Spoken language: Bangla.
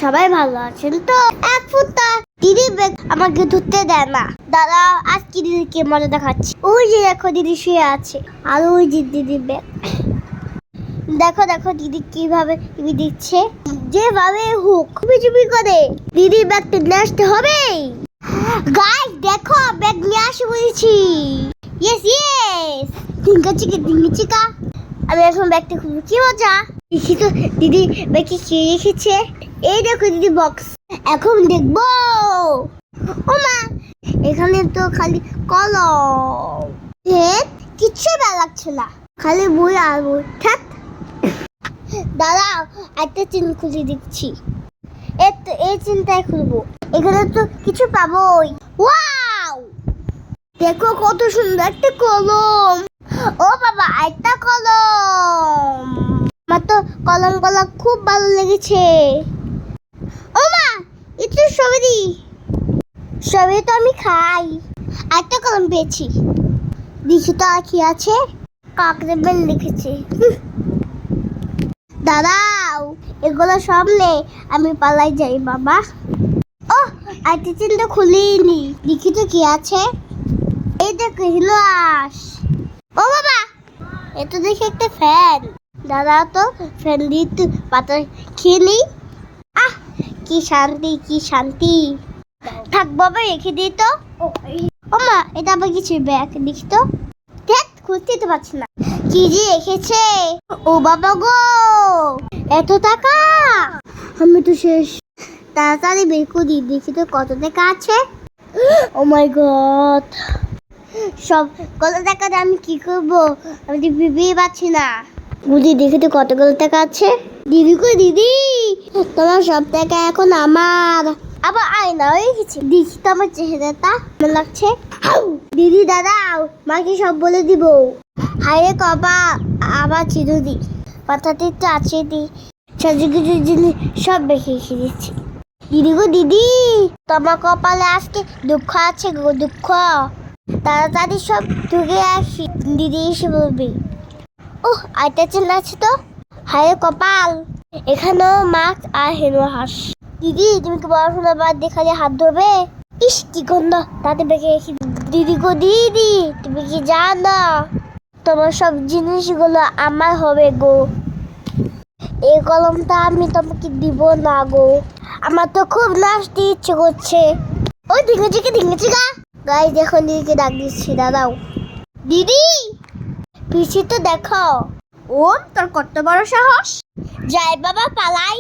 সবাই ভালো আছেন তো? এক ফুটা দিদি ব্যাগ আমাকে ধরতে দেয় না। দাদা আজকে দিদিকে মজা দেখাচ্ছি। ওই যে দেখো দিদি শুয়ে আছে, আর ওই যে দিদির ব্যাগ। দেখো দেখো দিদি কিভাবে টিভি দিচ্ছে, যেভাবে হোক চুপি করে দিদির ব্যাগটা নিয়ে আসতে হবে। গাইস দেখো ব্যাগ নিয়ে আসি বলেছি। ইয়েস ইয়েস, ডিঙ্গা চিকা। আমি এখন ব্যাগটা খুলবো, কি মজা। দেখি তো দিদি ব্যাগে কি রেখেছে। এই দেখো দিদি বক্স, এখন দেখবো। ও মা, এখানে তো খালি কলম, কিচ্ছু ভালো লাগছে না, খালি বই আর বই। থাক, দাঁড়াও একটা চেন খুলে দিচ্ছি। এই চেনটাই খুলবো, এখানে তো কিছু পাবোই। ওয়াও, দেখো কত সুন্দর একটা কলম। ও বাবা, একটা কলম। আমার তো কলম গুলো খুব ভালো লেগেছে। ও মা, এটা সবেরি তো আমি খাই। একটা কলম পেয়েছি, দেখি তো আর কি আছে। কাকরেবেল লিখেছে। দাঁড়াও, এগুলো সামনে আমি পালাই যাই বাবা। ও একটা চিন্তা খুলিনি, দেখি তো কি আছে। এই দেখো হিলাস। ও বাবা, এটা দেখি একটা ফ্যান। দাঁড়াও তো, ফ্যান দিয়ে তো পাতা খেয়ে নিই। আহ, কি শান্তি কি শান্তি। থাক বাবা, রেখে দিই তো। ও মা, এটা আবার কিছু ব্যাগ, দেখি তো। দেখ, খুঁজতে তো পারছি না, কি যে রেখেছে। ও বাবা গো, এত টাকা, আমি তো শেষ। তাড়াতাড়ি বের করি, দেখি তো কত টাকা আছে। ও মাই গড, সব কত টাকা দিয়ে আমি কি করবো, আমি তো ভেবেই পাচ্ছি না। বুঝি, দেখি তো কতগুলো টাকা আছে। দিদি গো দিদি, তোমার সব টাকা এখন আমার। আবার আয়না হয়ে গেছে, দেখি তো আমার চেহারাটা কেমন লাগছে। দিদি দাদাও, মাকে সব বলে দিব। হায় কবা, আবার চিরুদি পাতাতে তো আছে দি, সাজুগুজুর জিনিস সব বেঁকে রেখে দিচ্ছি। দিদি গো দিদি, তোমার কপালে আজকে দুঃখ আছে গো, দুঃখ। তাড়াতাড়ি সব ঢুকে আসি, দিদি এসে বলবি। ওহ, আইটা চেনা আছে তো। হায় কপাল, এখানেও মাছ আর হেনো হাঁস। দিদি, তুমি কি পড়াশোনা বাদ দেখালে হাত ধরবে? ইস কি গন্ধ, তাতে বেঁকে রেখে। দিদি গো দিদি, তুমি কি জানো তোমার সব জিনিসগুলো আমার হবে গো। এই কলমটা আমি তোমাকে দিব না গো, আমার তো খুব নাচতে ইচ্ছে করছে। ওই ডিঙ্গেছি গা। গাইস দেখো, দিদিকে ডাক দিচ্ছি, দাঁড়াও। দিদি, পিছিয়ে তো দেখো। ও, তোর কত বড় সাহস। যাই বাবা পালাই।